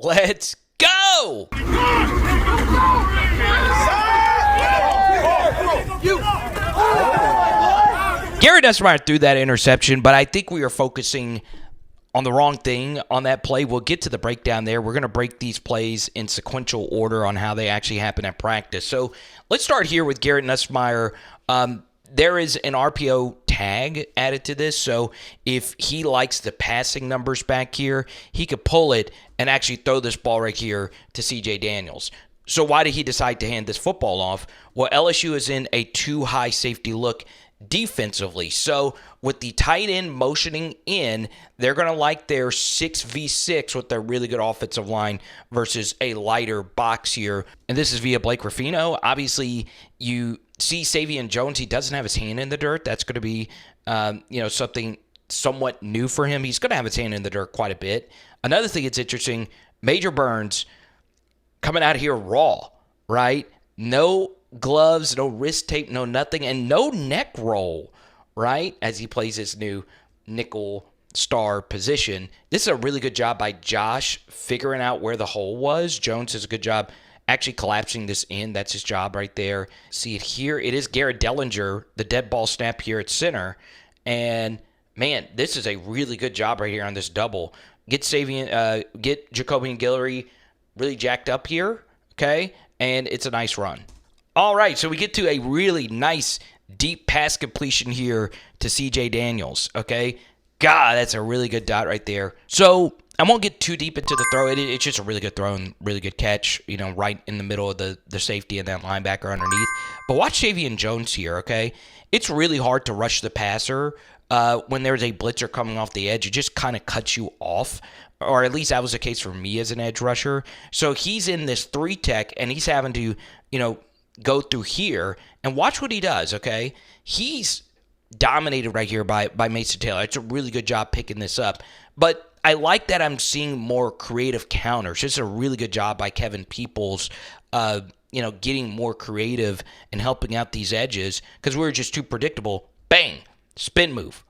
Let's go! Garrett Nussmeier threw that interception, but I think we are focusing on the wrong thing on that play. We'll get to the breakdown there. We're going to break these plays in sequential order on how they actually happen at practice. So let's start here with Garrett Nussmeier. There is an RPO tag added to this, so if he likes the passing numbers back here, he could pull it and actually throw this ball right here to C.J. Daniels. So why did he decide to hand this football off? Well, LSU is in a too high safety look defensively. So with the tight end motioning in, they're going to like their 6v6 with their really good offensive line versus a lighter box here. And this is via Blake Ruffino. Obviously, you see Savion Jones. He doesn't have his hand in the dirt. That's going to be something somewhat new for him. He's going to have his hand in the dirt quite a bit. Another thing that's interesting, Major Burns coming out of here raw, right? No gloves, no wrist tape, no nothing, and no neck roll, right? As he plays his new nickel star position. This is a really good job by Josh figuring out where the hole was. Jones does a good job actually collapsing this in. That's his job right there. See it here. It is Garrett Dellinger, the dead ball snap here at center. And, man, this is a really good job right here on this double. Get Jacoby and Guillory really jacked up here, okay? And it's a nice run. All right, so we get to a really nice deep pass completion here to C.J. Daniels, okay? God, that's a really good dot right there. So I won't get too deep into the throw. It's just a really good throw and really good catch, right in the middle of the safety and that linebacker underneath. But watch Savion Jones here, okay? It's really hard to rush the passer when there's a blitzer coming off the edge. It just kind of cuts you off, or at least that was the case for me as an edge rusher. So he's in this 3-tech, and he's having to, go through here, and watch what he does, okay? He's dominated right here by Mason Taylor. It's a really good job picking this up. But I like that I'm seeing more creative counters. It's a really good job by Kevin Peoples, getting more creative and helping out these edges because we were just too predictable. Bang! Spin move.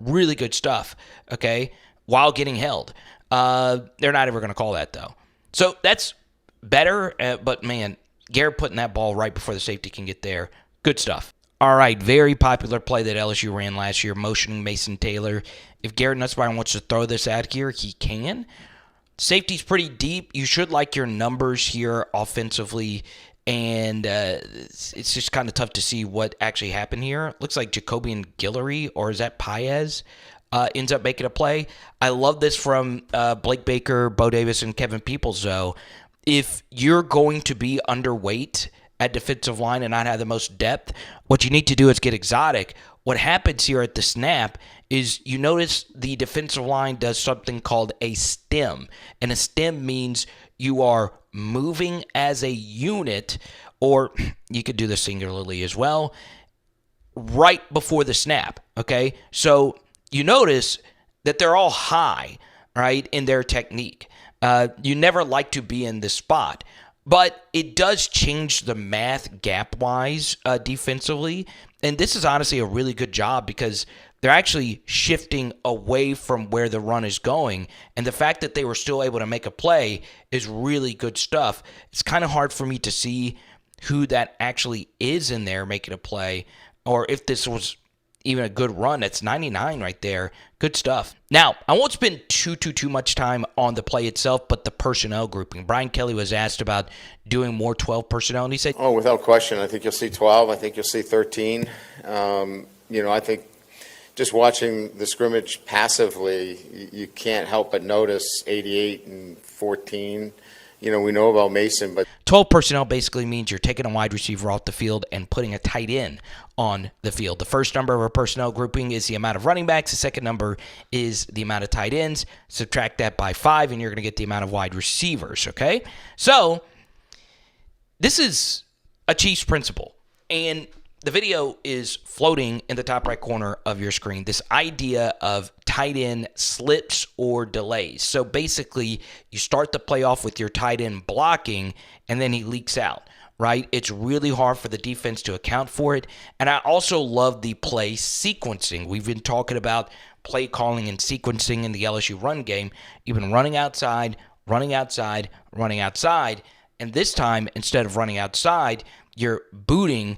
Really good stuff, okay? While getting held. They're not ever going to call that, though. So that's better, but, man, Garrett putting that ball right before the safety can get there. Good stuff. All right, very popular play that LSU ran last year, motioning Mason Taylor. If Garrett Nussmeier wants to throw this out here, he can. Safety's pretty deep. You should like your numbers here offensively, and it's just kind of tough to see what actually happened here. Looks like Jacoby and Guillory, or is that Paez, ends up making a play. I love this from Blake Baker, Bo Davis, and Kevin Peoples, though. If you're going to be underweight at defensive line and not have the most depth, what you need to do is get exotic. What happens here at the snap is you notice the defensive line does something called a stem. And a stem means you are moving as a unit, or you could do this singularly as well, right before the snap, okay? So you notice that they're all high, right, in their technique. You never like to be in this spot. But it does change the math gap-wise defensively. And this is honestly a really good job because they're actually shifting away from where the run is going. And the fact that they were still able to make a play is really good stuff. It's kind of hard for me to see who that actually is in there making a play, or if this was even a good run. That's 99 right there. Good stuff. Now, I won't spend too much time on the play itself, but the personnel grouping. Brian Kelly was asked about doing more 12 personnel, and he said, "Oh, without question. I think you'll see 12. I think you'll see 13. I think just watching the scrimmage passively, you can't help but notice 88 and 14. We know about Mason, but 12 personnel basically means you're taking a wide receiver off the field and putting a tight end on the field. The first number of a personnel grouping is the amount of running backs. The second number is the amount of tight ends. Subtract that by 5, and you're going to get the amount of wide receivers, okay? So this is a Chiefs principle, and the video is floating in the top right corner of your screen, this idea of tight end slips or delays. So basically, you start the play off with your tight end blocking, and then he leaks out, right? It's really hard for the defense to account for it. And I also love the play sequencing. We've been talking about play calling and sequencing in the LSU run game. You've been running outside running outside, and this time, instead of running outside, you're booting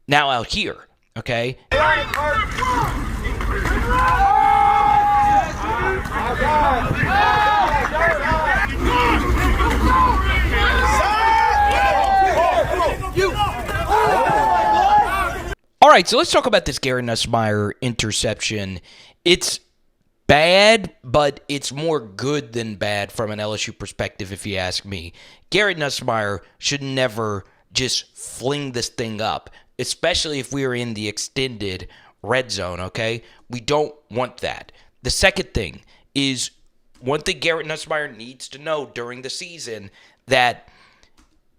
now out here, okay? All right, so let's talk about this Garrett Nussmeier interception. It's bad, but it's more good than bad from an LSU perspective, if you ask me. Garrett Nussmeier should never just fling this thing up, especially if we are in the extended red zone, okay? We don't want that. The second thing is, one thing Garrett Nussmeier needs to know during the season, that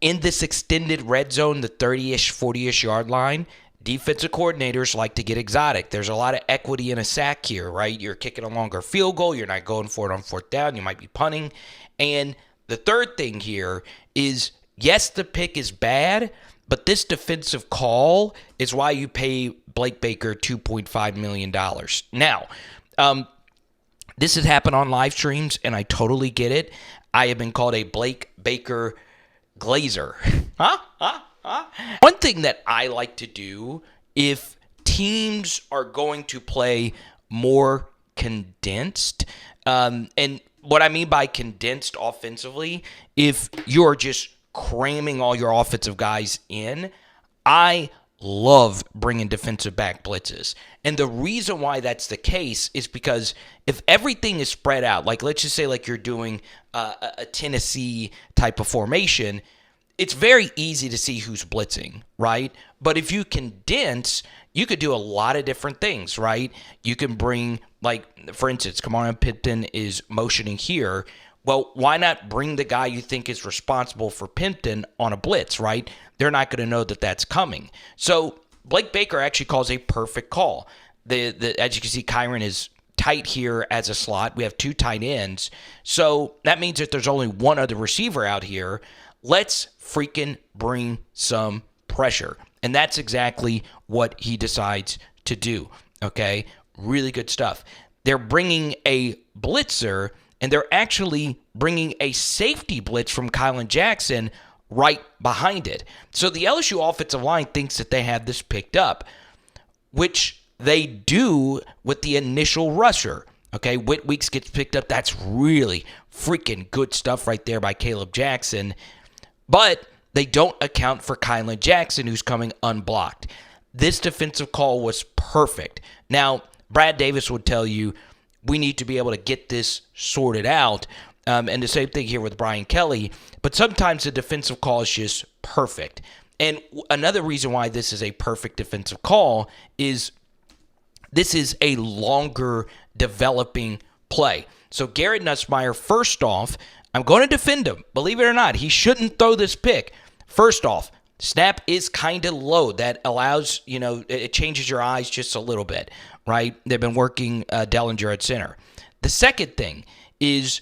in this extended red zone, the 30-ish, 40-ish yard line, defensive coordinators like to get exotic. There's a lot of equity in a sack here, right? You're kicking a longer field goal. You're not going for it on fourth down. You might be punting. And the third thing here is, yes, the pick is bad, but this defensive call is why you pay Blake Baker $2.5 million. Now, this has happened on live streams, and I totally get it. I have been called a Blake Baker glazer. One thing that I like to do, if teams are going to play more condensed, and what I mean by condensed offensively, if you're just cramming all your offensive guys in, I love bringing defensive back blitzes. And the reason why that's the case is because if everything is spread out, like let's just say like you're doing a Tennessee type of formation, it's very easy to see who's blitzing, right? But if you condense, you could do a lot of different things, right? You can bring, like, for instance, Kamara Pimpton is motioning here. Well, why not bring the guy you think is responsible for Pimpton on a blitz, right? They're not going to know that that's coming. So Blake Baker actually calls a perfect call. As you can see, Kyron is tight here as a slot. We have two tight ends. So that means that there's only one other receiver out here. Let's freaking bring some pressure. And that's exactly what he decides to do, okay? Really good stuff. They're bringing a blitzer, and they're actually bringing a safety blitz from Kylan Jackson right behind it. So the LSU offensive line thinks that they have this picked up, which they do with the initial rusher. Okay, Whit Weeks gets picked up. That's really freaking good stuff right there by Caleb Jackson. But they don't account for Kylan Jackson, who's coming unblocked. This defensive call was perfect. Now, Brad Davis would tell you we need to be able to get this sorted out. And the same thing here with Brian Kelly. But sometimes the defensive call is just perfect. And another reason why this is a perfect defensive call is this is a longer developing play. So Garrett Nussmeier, first off, I'm going to defend him. Believe it or not, he shouldn't throw this pick. First off, snap is kind of low. That allows, it changes your eyes just a little bit, right? They've been working Dellinger at center. The second thing is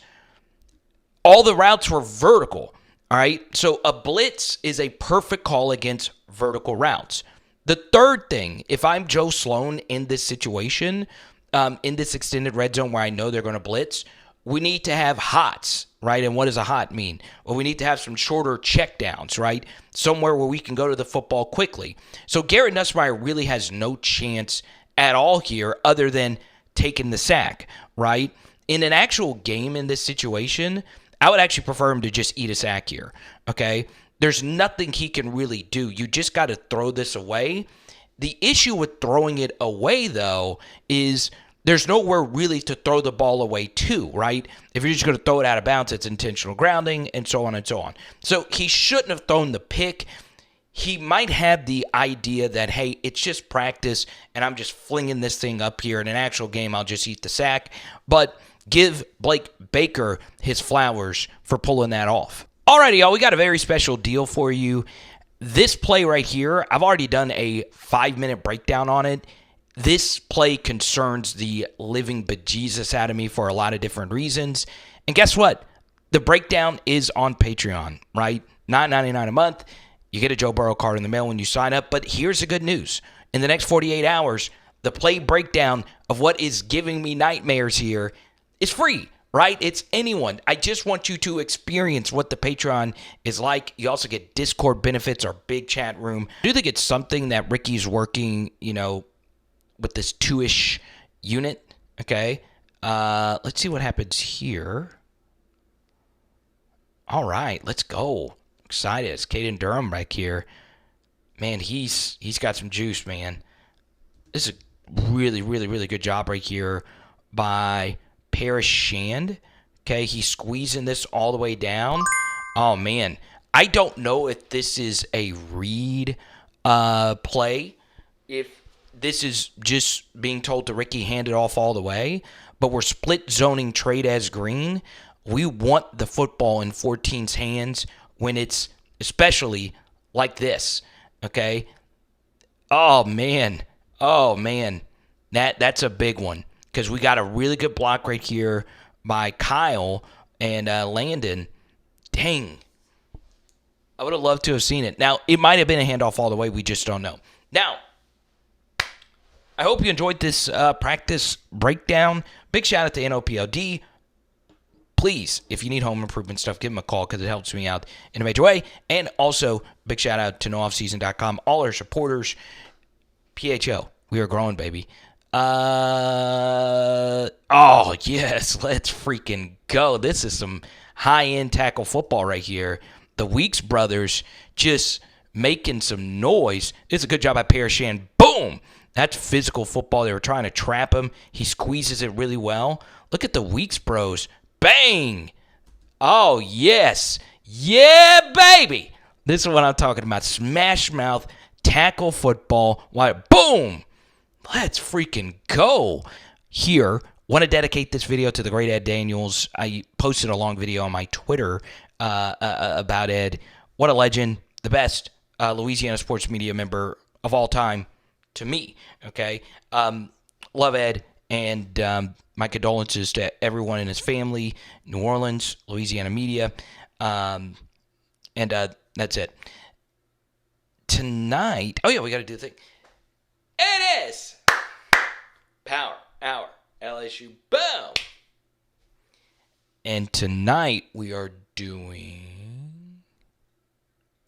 all the routes were vertical, all right? So a blitz is a perfect call against vertical routes. The third thing, if I'm Joe Sloan in this situation, in this extended red zone where I know they're going to blitz, we need to have hots, right? And what does a hot mean? Well, we need to have some shorter checkdowns, right? Somewhere where we can go to the football quickly. So Garrett Nussmeier really has no chance at all here other than taking the sack, right? In an actual game in this situation, I would actually prefer him to just eat a sack here, okay? There's nothing he can really do. You just got to throw this away. The issue with throwing it away, though, is there's nowhere really to throw the ball away to, right? If you're just going to throw it out of bounds, it's intentional grounding, and so on and so on. So he shouldn't have thrown the pick. He might have the idea that, hey, it's just practice, and I'm just flinging this thing up here. In an actual game, I'll just eat the sack. But give Blake Baker his flowers for pulling that off. Alrighty, y'all, we got a very special deal for you. This play right here, I've already done a 5-minute breakdown on it. This play concerns the living bejesus out of me for a lot of different reasons. And guess what? The breakdown is on Patreon, right? $9.99 a month. You get a Joe Burrow card in the mail when you sign up. But here's the good news. In the next 48 hours, the play breakdown of what is giving me nightmares here is free, right? It's anyone. I just want you to experience what the Patreon is like. You also get Discord benefits, our big chat room. I do think it's something that Rickie's working, with this 2-ish unit, okay? Let's see what happens here. All right, let's go. Excited. It's Caden Durham right here. Man, he's got some juice, man. This is a really, really, really good job right here by Paez Shand. Okay, he's squeezing this all the way down. Oh, man. I don't know if this is a read play, if this is just being told to Rickie hand it off all the way, but we're split zoning trade as green. We want the football in 14's hands when it's especially like this, okay? Oh, man. Oh, man. That's a big one because we got a really good block right here by Kyle and Landon. Dang. I would have loved to have seen it. Now, it might have been a handoff all the way. We just don't know. Now, I hope you enjoyed this practice breakdown. Big shout out to NOPOD. Please, if you need home improvement stuff, give them a call because it helps me out in a major way. And also, big shout out to nooffseason.com, all our supporters. PHO, we are growing, baby. Oh, yes, let's freaking go. This is some high-end tackle football right here. The Weeks brothers just making some noise. It's a good job by Paez Shand. Boom! That's physical football. They were trying to trap him. He squeezes it really well. Look at the Weeks bros. Bang! Oh, yes. Yeah, baby! This is what I'm talking about. Smash mouth, tackle football. Why? Boom! Let's freaking go. Here, want to dedicate this video to the great Ed Daniels. I posted a long video on my Twitter about Ed. What a legend. The best Louisiana sports media member of all time to me. Okay? Love Ed. And my condolences to everyone in his family, New Orleans, Louisiana media. And that's it. Tonight, oh yeah, we got to do the thing. It is Power Hour LSU. Boom! And tonight we are doing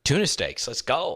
tuna steaks. Let's go.